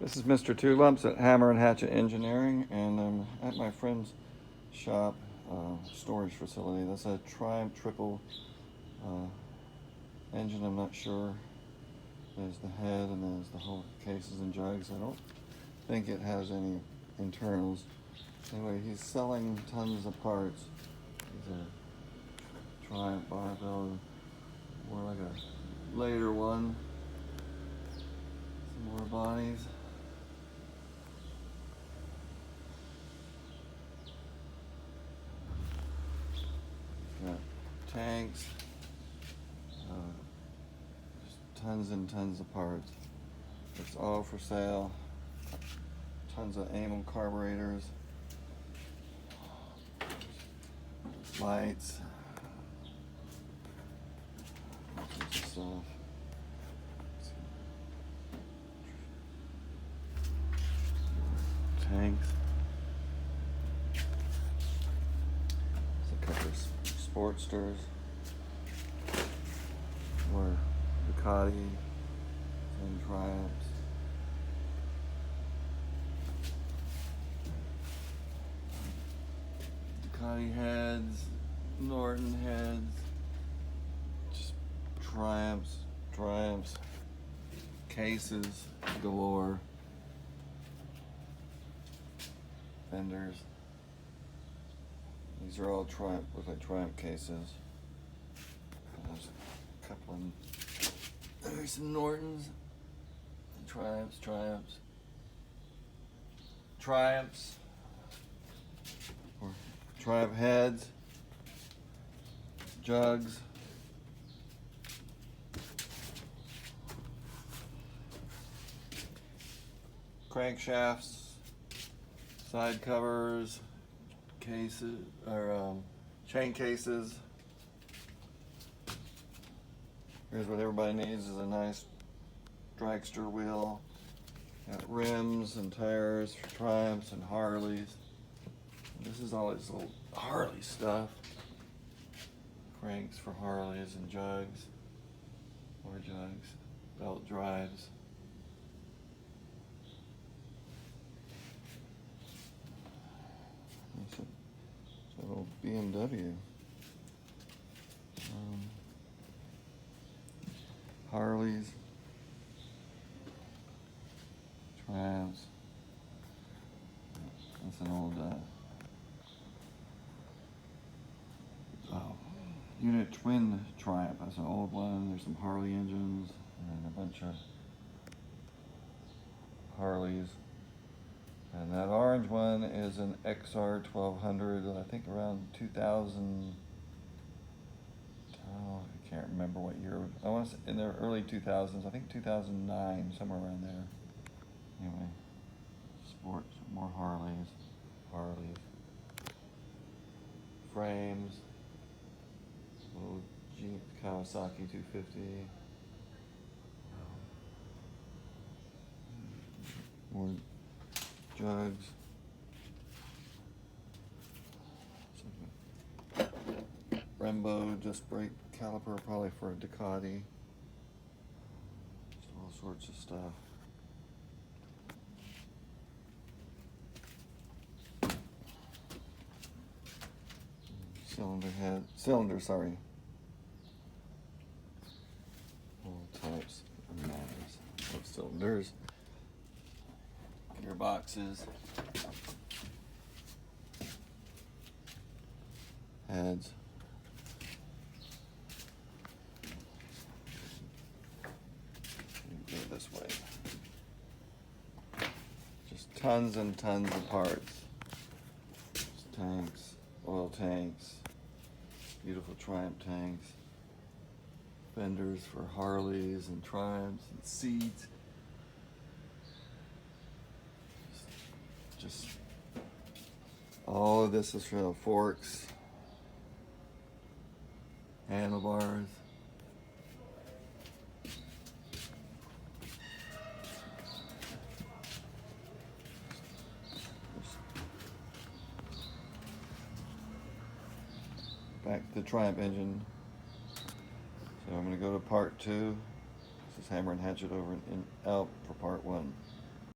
This is Mr. Two Lumps at Hammer and Hatchet Engineering, and I'm at my friend's shop storage facility. That's a Triumph triple engine. I'm not sure. There's the head and there's the whole cases and jugs. I don't think it has any internals. Anyway, he's selling tons of parts. These are Triumph barbell, more like a later one. Some more bodies. Got tanks, just tons and tons of parts. It's all for sale. Tons of ammo carburetors, lights, all sorts of stuff. Tanks. There's a couple of Sportsters, more Ducati and Triumphs. Ducati heads, Norton heads, just Triumphs, cases galore, fenders. These are all Triumph, look like Triumph cases. There's a couple of, there's some Nortons, Triumphs, or Triumph heads, jugs, crankshafts, side covers, cases or chain cases. Here's what everybody needs: is a nice dragster wheel. Got rims and tires for Triumphs and Harleys. This is all this little Harley stuff. Cranks for Harleys and jugs, more jugs, belt drives. It's a little BMW. Harleys, Triumphs. That's an old unit twin Triumph. That's an old one. There's some Harley engines and a bunch of Harleys. And that orange one is an XR 1200, I think around 2000, I can't remember what year. I want to say in the early 2000s, I think 2009, somewhere around there. Anyway, sports, more Harleys. Frames, little Jeep Kawasaki 250. More jugs. Brembo disc brake caliper, probably for a Ducati. Just all sorts of stuff. Cylinder, sorry. All types of matters of cylinders. Gearboxes. Heads. Go this way. Just tons and tons of parts. Just tanks, oil tanks, beautiful Triumph tanks, fenders for Harleys and Triumphs, and seats. Just all of this is for forks, handlebars. Back to the Triumph engine. So I'm going to go to part 2. This is Hammer and Hatchet over in Alp for part 1.